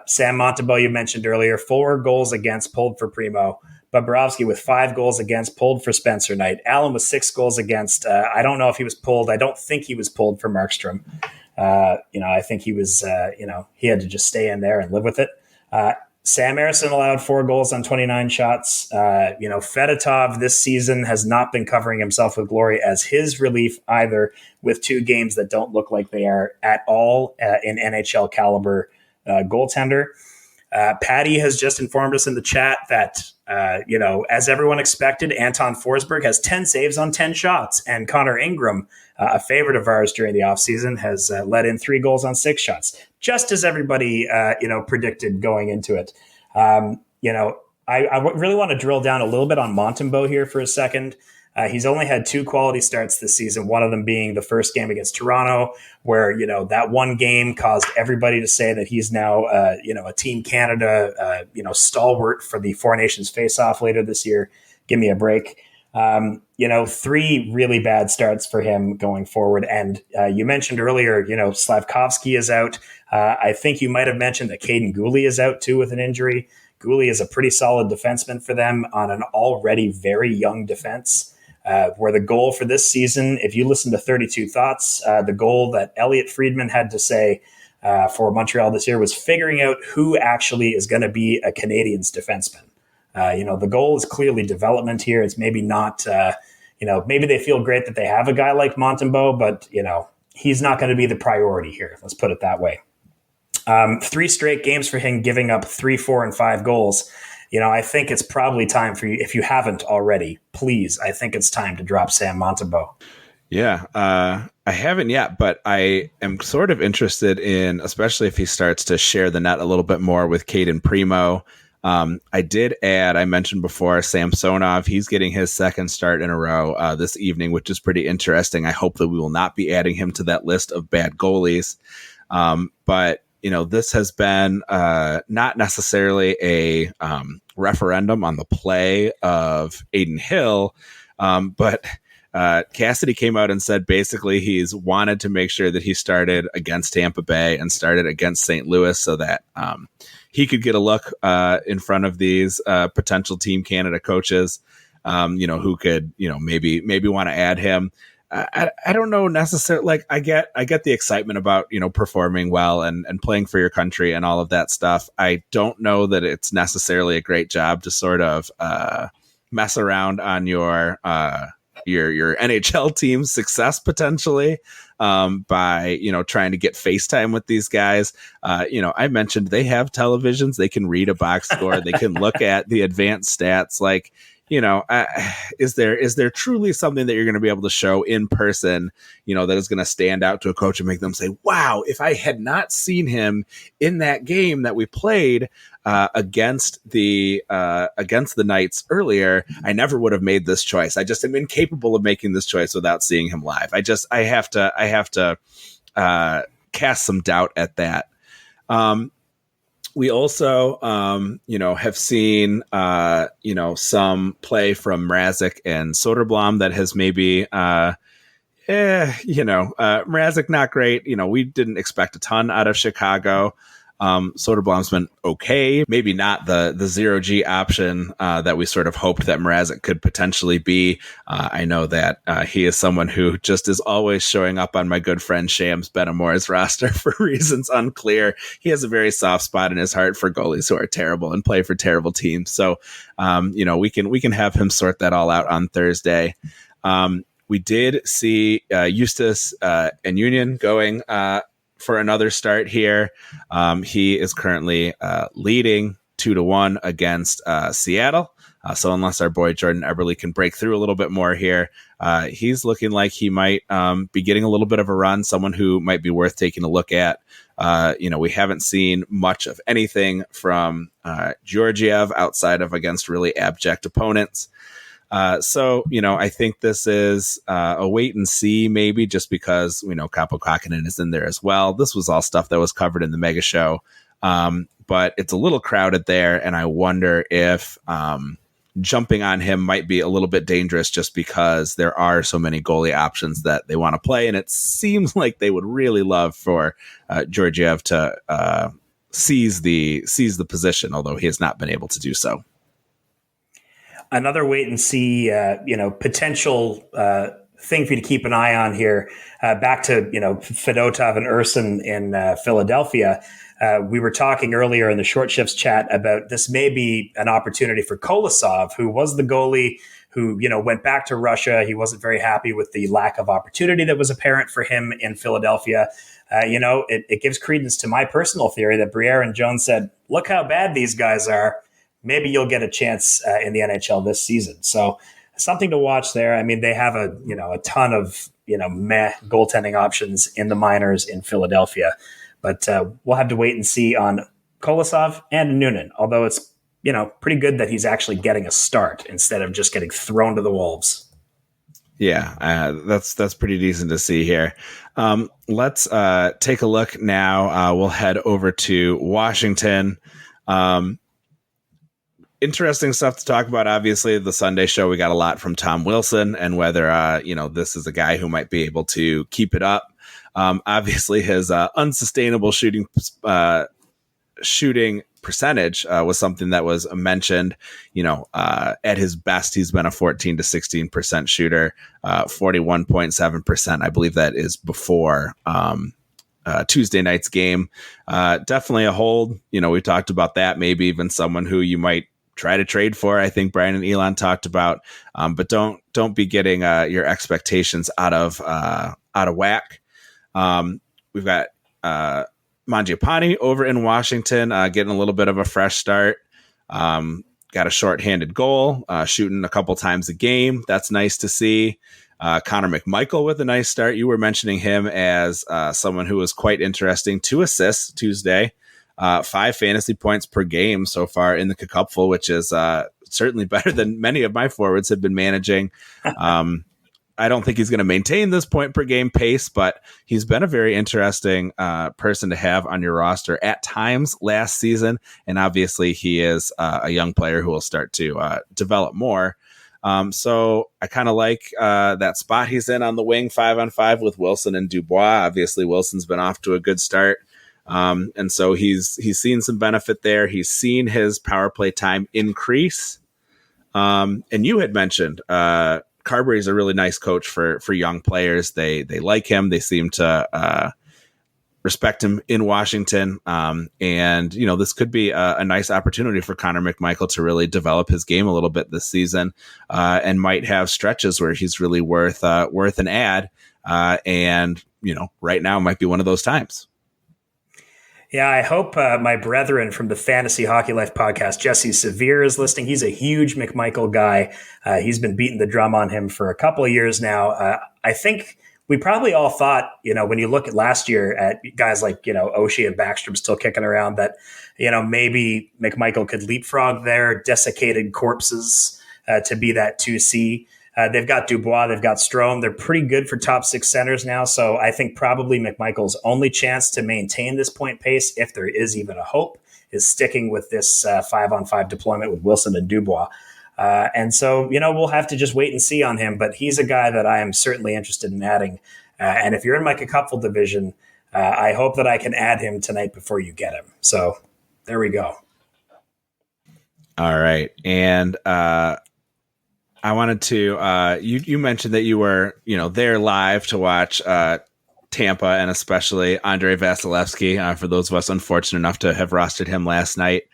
Sam Montembeault, you mentioned earlier, 4 goals against, pulled for Primo. Bobrovsky with 5 goals against, pulled for Spencer Knight. Allen with 6 goals against. I don't know if he was pulled. I don't think he was pulled for Markstrom. I think he was, he had to just stay in there and live with it. Sam Ersson allowed 4 goals on 29 shots. Fedotov this season has not been covering himself with glory as his relief either, with 2 games that don't look like they are at all in NHL caliber goaltender. Patty has just informed us in the chat that, as everyone expected, Anton Forsberg has 10 saves on 10 shots, and Connor Ingram, a favorite of ours during the offseason, has let in 3 goals on 6 shots, just as everybody, predicted going into it. I really want to drill down a little bit on Montembeault here for a second. He's only had 2 quality starts this season, one of them being the first game against Toronto, where, that one game caused everybody to say that he's now, a Team Canada, stalwart for the Four Nations face-off later this year. Give me a break. 3 really bad starts for him going forward. And you mentioned earlier, Slavkovsky is out. I think you might have mentioned that Caden Gooley is out too with an injury. Gooley is a pretty solid defenseman for them on an already very young defense. Where the goal for this season, if you listen to 32 Thoughts, the goal that Elliot Friedman had to say for Montreal this year was figuring out who actually is going to be a Canadiens defenseman. The goal is clearly development here. It's maybe not, maybe they feel great that they have a guy like Montembeault, but, he's not going to be the priority here. Let's put it that way. 3 straight games for him, giving up 3, 4, and 5 goals. I think it's probably time for you, if you haven't already, please, I think it's time to drop Sam Montembeault. Yeah, I haven't yet, but I am sort of interested in, especially if he starts to share the net a little bit more with Caden Primo. I did add, I mentioned before, Samsonov. He's getting his 2nd start in a row this evening, which is pretty interesting. I hope that we will not be adding him to that list of bad goalies. But this has been not necessarily a referendum on the play of Aiden Hill, but Cassidy came out and said basically he's wanted to make sure that he started against Tampa Bay and started against St. Louis so that he could get a look in front of these potential Team Canada coaches, who could, maybe want to add him. I don't know necessarily. Like I get the excitement about, performing well and playing for your country and all of that stuff. I don't know that it's necessarily a great job to sort of mess around on your NHL team's success potentially by, trying to get FaceTime with these guys. I mentioned they have televisions. They can read a box score. They can look at the advanced stats. Like, is there truly something that you're going to be able to show in person, that is going to stand out to a coach and make them say, wow, if I had not seen him in that game that we played against the Knights earlier, I never would have made this choice. I just am incapable of making this choice without seeing him live. I have to cast some doubt at that. We also, have seen, some play from Mrazek and Soderblom that has maybe, Mrazek not great. We didn't expect a ton out of Chicago. Soderblom's been okay, maybe not the 0G option that we sort of hoped that Mrazek could potentially be. I know that he is someone who just is always showing up on my good friend Shams Benamor's roster for reasons unclear. He has a very soft spot in his heart for goalies who are terrible and play for terrible teams. So, we can have him sort that all out on Thursday. We did see Eustace and Union going for another start here. He is currently leading 2-1 against Seattle. So unless our boy Jordan Eberle can break through a little bit more here, he's looking like he might be getting a little bit of a run, someone who might be worth taking a look at. We haven't seen much of anything from Georgiev outside of against really abject opponents. So I think this is a wait and see, maybe just because we know Kaapo Kähkönen is in there as well. This was all stuff that was covered in the mega show. But it's a little crowded there. And I wonder if jumping on him might be a little bit dangerous just because there are so many goalie options that they want to play. And it seems like they would really love for Georgiev to seize the position, although he has not been able to do so. Another wait and see, potential thing for you to keep an eye on here. Back to, Fedotov and Urson in Philadelphia. We were talking earlier in the short shifts chat about this may be an opportunity for Kolosov, who was the goalie who, went back to Russia. He wasn't very happy with the lack of opportunity that was apparent for him in Philadelphia. It gives credence to my personal theory that Briere and Jones said, look how bad these guys are. Maybe you'll get a chance in the NHL this season. So something to watch there. I mean, they have a ton of, meh goaltending options in the minors in Philadelphia, but we'll have to wait and see on Kolosov and Noonan, although it's, pretty good that he's actually getting a start instead of just getting thrown to the wolves. Yeah, that's pretty decent to see here. Let's take a look now. We'll head over to Washington. Interesting stuff to talk about. Obviously, the Sunday show, we got a lot from Tom Wilson and whether, this is a guy who might be able to keep it up. Obviously, his unsustainable shooting percentage was something that was mentioned. At his best, he's been a 14 to 16% shooter, 41.7%. I believe that is before Tuesday night's game. Definitely a hold. We talked about that. Maybe even someone who you might try to trade for. I think Brian and Elon talked about, but don't be getting your expectations out of whack. We've got Mangiapane over in Washington, getting a little bit of a fresh start. Got a shorthanded goal, shooting a couple times a game. That's nice to see. Connor McMichael with a nice start. You were mentioning him as someone who was quite interesting. 2 assists Tuesday. 5 fantasy points per game so far in the Cupful, which is certainly better than many of my forwards have been managing. I don't think he's going to maintain this point per game pace, but he's been a very interesting person to have on your roster at times last season. And obviously he is a young player who will start to develop more. So I kind of like that spot he's in on the wing 5-on-5 with Wilson and Dubois. Obviously Wilson's been off to a good start. And so he's seen some benefit there. He's seen his power play time increase. And you had mentioned Carberry's a really nice coach for young players. They like him. They seem to respect him in Washington. And this could be a nice opportunity for Connor McMichael to really develop his game a little bit this season, and might have stretches where he's really worth an ad. And right now might be one of those times. Yeah, I hope my brethren from the Fantasy Hockey Life podcast, Jesse Severe, is listening. He's a huge McMichael guy. He's been beating the drum on him for a couple of years now. I think we probably all thought, when you look at last year at guys like, Oshie and Backstrom still kicking around, that, maybe McMichael could leapfrog their desiccated corpses to be that 2C. They've got Dubois, they've got Strome. They're pretty good for top 6 centers now. So I think probably McMichael's only chance to maintain this point pace, if there is even a hope, is sticking with this 5-on-5 deployment with Wilson and Dubois. And so, we'll have to just wait and see on him. But he's a guy that I am certainly interested in adding. And if you're in my Cupful division, I hope that I can add him tonight before you get him. So there we go. All right. And I wanted to, you mentioned that you were, there live to watch Tampa and especially Andrei Vasilevsky. For those of us unfortunate enough to have rostered him last night,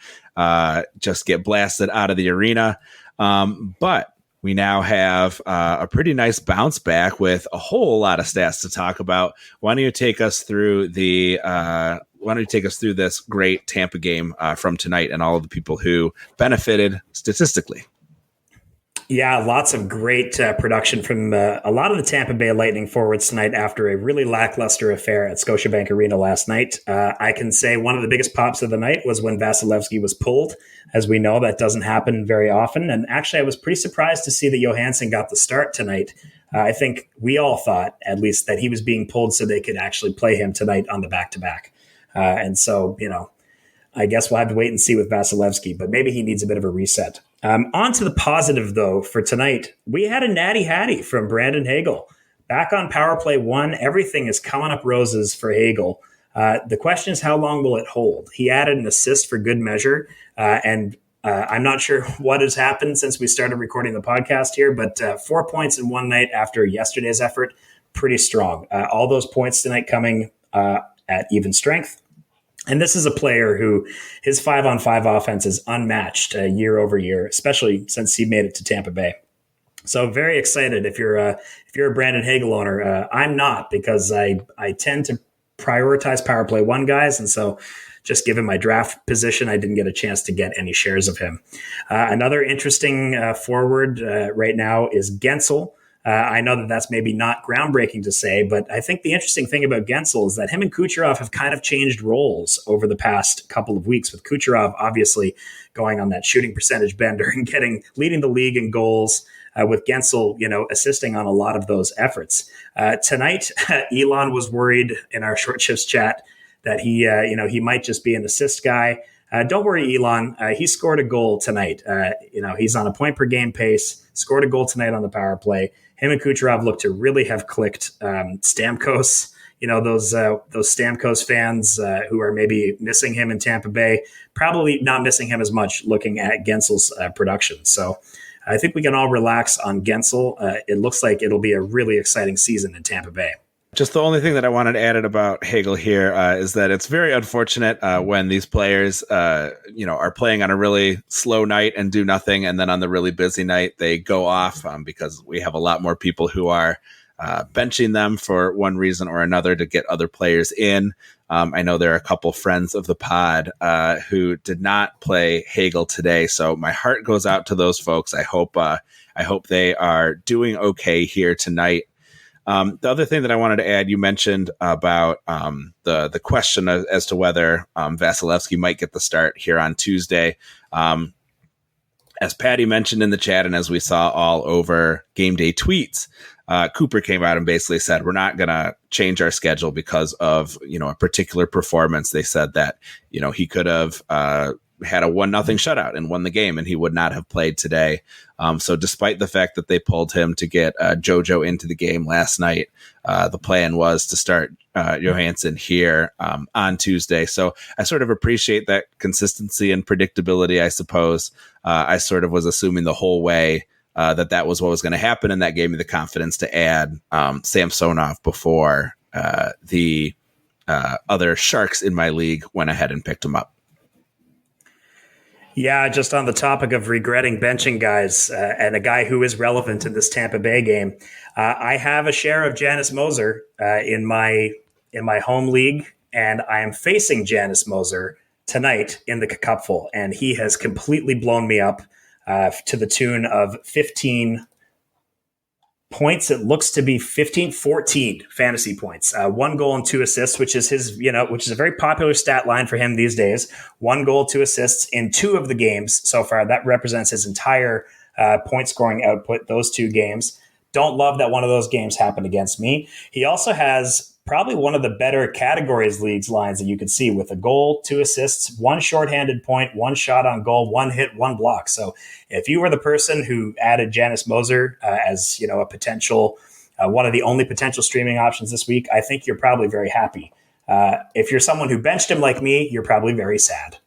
just get blasted out of the arena. But we now have a pretty nice bounce back with a whole lot of stats to talk about. Why don't you take us through this great Tampa game from tonight and all of the people who benefited statistically? Yeah, lots of great production from a lot of the Tampa Bay Lightning forwards tonight after a really lackluster affair at Scotiabank Arena last night. I can say one of the biggest pops of the night was when Vasilevsky was pulled. As we know, that doesn't happen very often. And actually, I was pretty surprised to see that Johansson got the start tonight. I think we all thought, at least, that he was being pulled so they could actually play him tonight on the back-to-back. And so, I guess we'll have to wait and see with Vasilevsky, but maybe he needs a bit of a reset. On to the positive, though, for tonight. We had a natty hattie from Brandon Hagel. Back on power play 1, everything is coming up roses for Hagel. The question is, how long will it hold? He added an assist for good measure, and I'm not sure what has happened since we started recording the podcast here, but 4 points in one night after yesterday's effort, pretty strong. All those points tonight coming at even strength. And this is a player who his 5-on-5 offense is unmatched year over year, especially since he made it to Tampa Bay. So very excited if you're a Brandon Hagel owner. I'm not, because I tend to prioritize power play 1 guys, and so just given my draft position, I didn't get a chance to get any shares of him. Another interesting forward right now is Gensel. I know that that's maybe not groundbreaking to say, but I think the interesting thing about Gensel is that him and Kucherov have kind of changed roles over the past couple of weeks, with Kucherov obviously going on that shooting percentage bender and leading the league in goals, with Gensel, assisting on a lot of those efforts. Tonight, Elon was worried in our short shifts chat that he might just be an assist guy. Don't worry, Elon. He scored a goal tonight. He's on a point per game pace, scored a goal tonight on the power play. Him and Kucherov look to really have clicked. Stamkos, those Stamkos fans who are maybe missing him in Tampa Bay, probably not missing him as much looking at Gensel's production. So I think we can all relax on Gensel. It looks like it'll be a really exciting season in Tampa Bay. Just the only thing that I wanted to add about Hagel here is that it's very unfortunate when these players, are playing on a really slow night and do nothing, and then on the really busy night they go off because we have a lot more people who are benching them for one reason or another to get other players in. I know there are a couple friends of the pod who did not play Hagel today, so my heart goes out to those folks. I hope they are doing okay here tonight. The other thing that I wanted to add, you mentioned about the question as to whether Vasilevsky might get the start here on Tuesday. As Patty mentioned in the chat, and as we saw all over game day tweets, Cooper came out and basically said, we're not going to change our schedule because of, a particular performance. They said that, he could have had a 1-0 shutout and won the game, and he would not have played today. So despite the fact that they pulled him to get JoJo into the game last night, the plan was to start Johansson here on Tuesday. So I sort of appreciate that consistency and predictability, I suppose. I sort of was assuming the whole way that was what was going to happen, and that gave me the confidence to add Samsonov before the other Sharks in my league went ahead and picked him up. Yeah, just on the topic of regretting benching guys and a guy who is relevant in this Tampa Bay game, I have a share of Janice Moser in my home league, and I am facing Janice Moser tonight in the Cupful, and he has completely blown me up to the tune of 15 points. It looks to be 14 fantasy points, 1 goal and 2 assists, which is which is a very popular stat line for him these days. 1 goal, 2 assists in 2 of the games so far. That represents his entire point scoring output, those 2 games. Don't love that one of those games happened against me. He also has probably one of the better categories leagues lines that you could see, with a goal, 2 assists, 1 shorthanded point, 1 shot on goal, 1 hit, 1 block. So if you were the person who added Janice Moser as a potential, one of the only potential streaming options this week, I think you're probably very happy. If you're someone who benched him like me, you're probably very sad.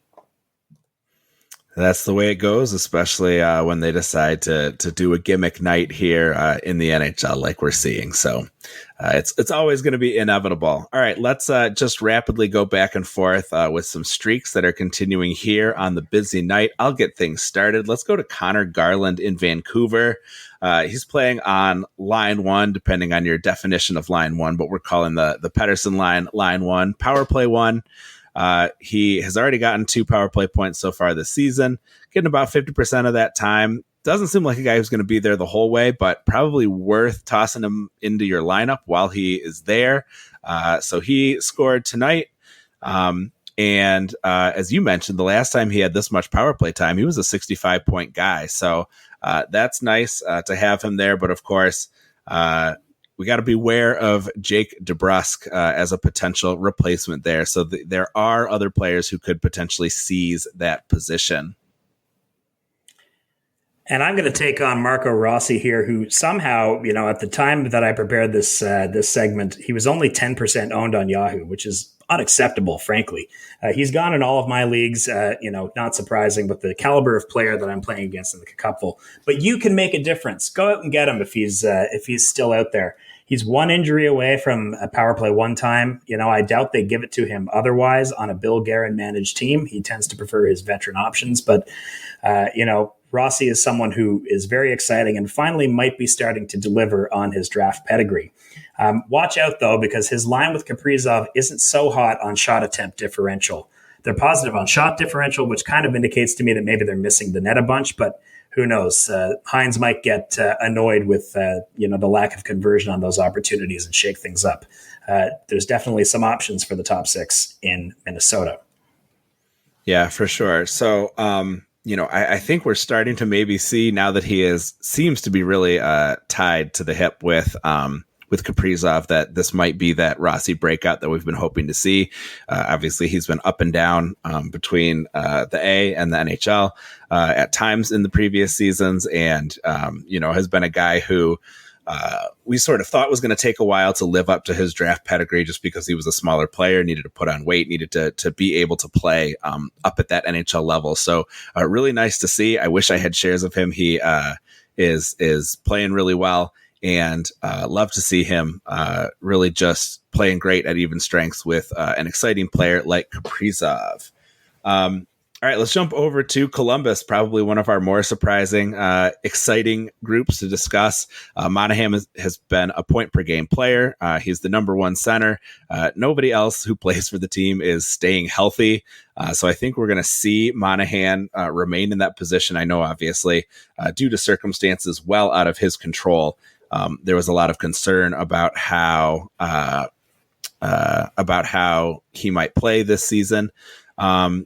That's the way it goes, especially when they decide to do a gimmick night here in the NHL like we're seeing. So it's always going to be inevitable. All right, let's just rapidly go back and forth with some streaks that are continuing here on the busy night. I'll get things started. Let's go to Connor Garland in Vancouver. He's playing on line 1, depending on your definition of line 1, but we're calling the Pettersson line 1, power play 1. He has already gotten 2 power play points so far this season, getting about 50% of that time. Doesn't seem like a guy who's going to be there the whole way, but probably worth tossing him into your lineup while he is there. So he scored tonight. And as you mentioned, the last time he had this much power play time, he was a 65-point guy. So that's nice to have him there. But of course, we got to beware of Jake DeBrusk as a potential replacement there. So there are other players who could potentially seize that position. And I'm going to take on Marco Rossi here, who somehow, at the time that I prepared this segment, he was only 10% owned on Yahoo, which is unacceptable, frankly. He's gone in all of my leagues, not surprising, but the caliber of player that I'm playing against in the cupful. But you can make a difference. Go out and get him if he's still out there. He's one injury away from a power play one time. I doubt they give it to him otherwise on a Bill Guerin managed team. He tends to prefer his veteran options, but Rossi is someone who is very exciting and finally might be starting to deliver on his draft pedigree. Watch out, though, because his line with Kaprizov isn't so hot on shot attempt differential. They're positive on shot differential, which kind of indicates to me that maybe they're missing the net a bunch, but who knows? Hines might get annoyed with the lack of conversion on those opportunities and shake things up. There's definitely some options for the top six in Minnesota. Yeah, for sure. So, I think we're starting to maybe see now that he seems to be really tied to the hip with Kaprizov, that this might be that Rossi breakout that we've been hoping to see. Obviously, he's been up and down between the A and the NHL at times in the previous seasons, and has been a guy who we sort of thought was going to take a while to live up to his draft pedigree, just because he was a smaller player, needed to put on weight, needed to be able to play up at that NHL level. So really nice to see. I wish I had shares of him. He is playing really well, and love to see him really just playing great at even strengths with an exciting player like Kaprizov. All right, let's jump over to Columbus, probably one of our more surprising, exciting groups to discuss. Monahan has been a point-per-game player. He's the number one center. Nobody else who plays for the team is staying healthy. So I think we're going to see Monahan remain in that position. I know, obviously, due to circumstances well out of his control, there was a lot of concern about how he might play this season.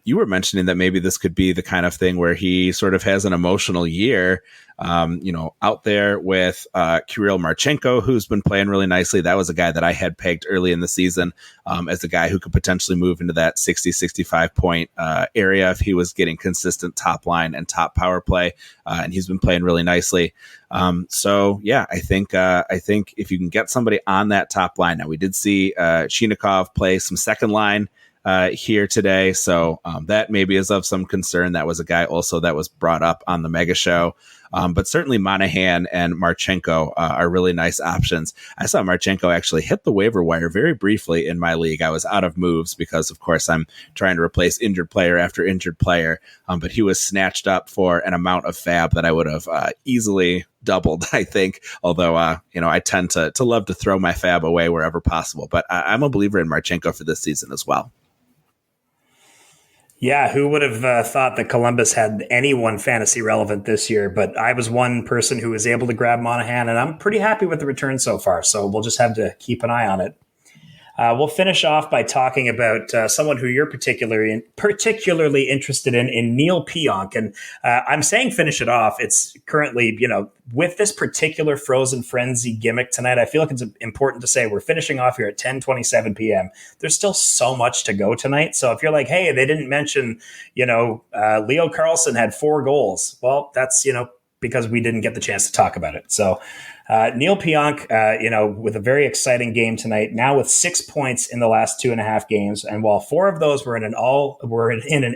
You were mentioning that maybe this could be the kind of thing where he sort of has an emotional year, out there with Kirill Marchenko, who's been playing really nicely. That was a guy that I had pegged early in the season as a guy who could potentially move into that 60, 65 point area if he was getting consistent top line and top power play. And he's been playing really nicely. So yeah, I think if you can get somebody on that top line. Now, we did see Chinikov play some second line here today. So that maybe is of some concern. That was a guy also that was brought up on the Mega Show. But certainly Monahan and Marchenko are really nice options. I saw Marchenko actually hit the waiver wire very briefly in my league. I was out of moves because, of course, I'm trying to replace injured player after injured player. But he was snatched up for an amount of fab that I would have easily doubled, I think. Although, I tend to love to throw my fab away wherever possible. But I'm a believer in Marchenko for this season as well. Yeah, who would have thought that Columbus had anyone fantasy relevant this year? But I was one person who was able to grab Monahan, and I'm pretty happy with the return so far. So we'll just have to keep an eye on it. We'll finish off by talking about someone who you're particularly interested in Neil Pionk. And I'm saying finish it off. It's currently, with this particular Frozen Frenzy gimmick tonight, I feel like it's important to say we're finishing off here at 10:27 p.m. There's still so much to go tonight. So if you're like, hey, they didn't mention, Leo Carlsson had 4 goals. Well, that's, because we didn't get the chance to talk about it. So Neil Pionk, with a very exciting game tonight, now with 6 points in the last 2.5 games. And while 4 of those were in an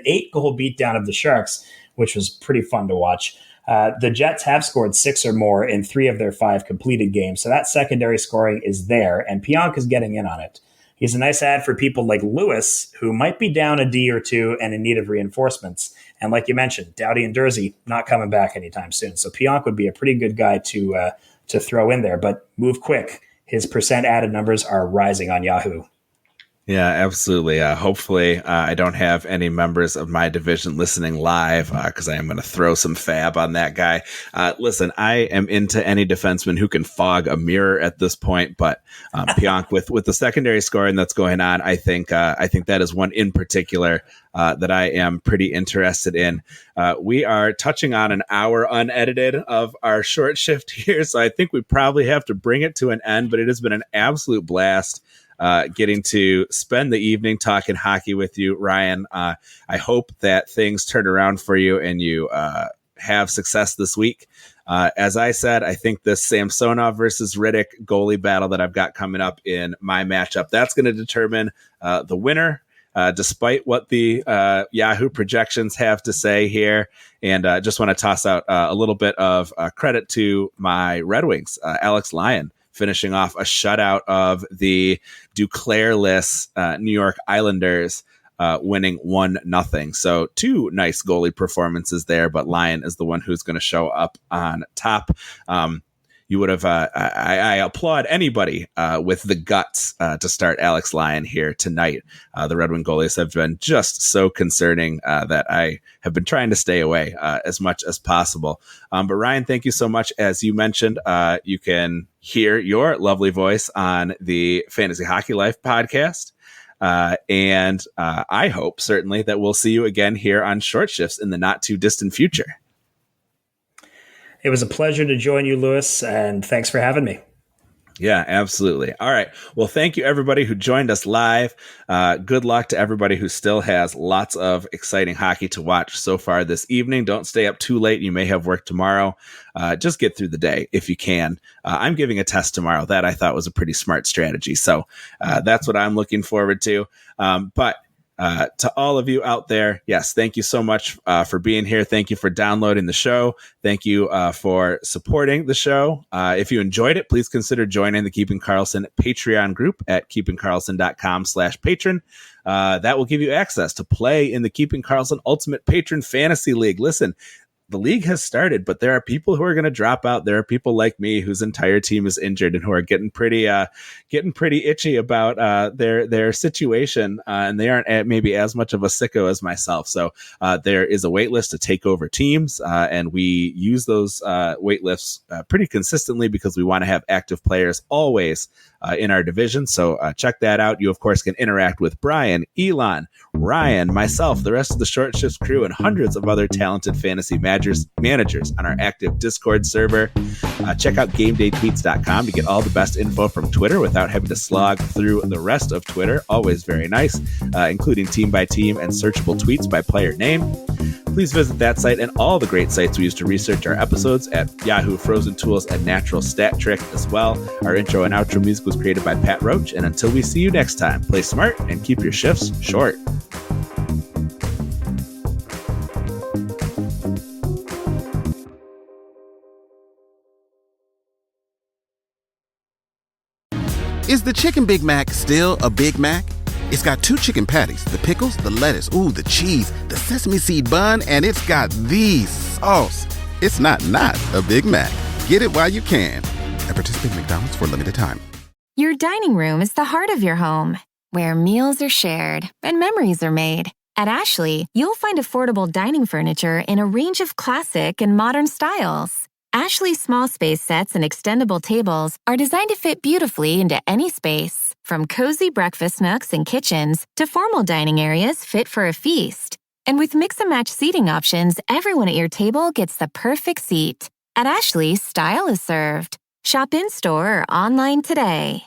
8-goal beatdown of the Sharks, which was pretty fun to watch. The Jets have scored 6 or more in 3 of their 5 completed games. So that secondary scoring is there, and Pionk is getting in on it. He's a nice ad for people like Lewis, who might be down a D or 2 and in need of reinforcements. And like you mentioned, Doughty and Dursey not coming back anytime soon. So Pionk would be a pretty good guy to throw in there, but move quick. His percent added numbers are rising on Yahoo. Yeah, absolutely. Hopefully, I don't have any members of my division listening live because I am going to throw some fab on that guy. Listen, I am into any defenseman who can fog a mirror at this point, but Pionk, with the secondary scoring that's going on, I think that is one in particular that I am pretty interested in. We are touching on an hour unedited of our short shift here, so I think we probably have to bring it to an end, but it has been an absolute blast getting to spend the evening talking hockey with you, Ryan. I hope that things turn around for you and you have success this week. As I said, I think this Samsonov versus Riddick goalie battle that I've got coming up in my matchup, that's going to determine the winner, despite what the Yahoo projections have to say here. And just want to toss out a little bit of credit to my Red Wings, Alex Lyon, finishing off a shutout of the Duclair-less New York Islanders, winning 1-0. So two nice goalie performances there, but Lyon is the one who's going to show up on top. You would have, I applaud anybody with the guts to start Alex Lyon here tonight. The Red Wing goalies have been just so concerning that I have been trying to stay away as much as possible. But Ryan, thank you so much. As you mentioned, you can hear your lovely voice on the Fantasy Hockey Life podcast. And I hope certainly that we'll see you again here on Short Shifts in the not too distant future. It was a pleasure to join you, Lewis, and thanks for having me. Yeah, absolutely. All right. Well, thank you, everybody who joined us live. Good luck to everybody who still has lots of exciting hockey to watch so far this evening. Don't stay up too late. You may have work tomorrow. Just get through the day if you can. I'm giving a test tomorrow. That I thought was a pretty smart strategy. So that's what I'm looking forward to. But to all of you out there, yes, thank you so much for being here. Thank you for downloading the show. Thank you for supporting the show. If you enjoyed it, please consider joining the Keeping Karlsson Patreon group at keepingkarlsson.com/patron. That will give you access to play in the Keeping Karlsson Ultimate Patron Fantasy League. Listen, the league has started, but there are people who are going to drop out. There are people like me whose entire team is injured and who are getting pretty itchy about their situation, and they aren't maybe as much of a sicko as myself. So there is a wait list to take over teams, and we use those wait lists pretty consistently because we want to have active players always in our division. So check that out. You, of course, can interact with Brian, Elon, Ryan, myself, the rest of the Short Shifts crew, and hundreds of other talented fantasy managers on our active Discord server. Check out GameDayTweets.com to get all the best info from Twitter without having to slog through the rest of Twitter. Always very nice, including team by team and searchable tweets by player name. Please visit that site and all the great sites we use to research our episodes at Yahoo, Frozen Tools, and Natural Stat Trick as well. Our intro and outro music was created by Pat Roach. And until we see you next time, play smart and keep your shifts short. Is the Chicken Big Mac still a Big Mac? It's got 2 chicken patties, the pickles, the lettuce, ooh, the cheese, the sesame seed bun, and it's got the sauce. It's not a Big Mac. Get it while you can. At participating McDonald's for a limited time. Your dining room is the heart of your home, where meals are shared and memories are made. At Ashley, you'll find affordable dining furniture in a range of classic and modern styles. Ashley small space sets and extendable tables are designed to fit beautifully into any space, from cozy breakfast nooks and kitchens to formal dining areas fit for a feast. And with mix-and-match seating options, everyone at your table gets the perfect seat. At Ashley, style is served. Shop in-store or online today.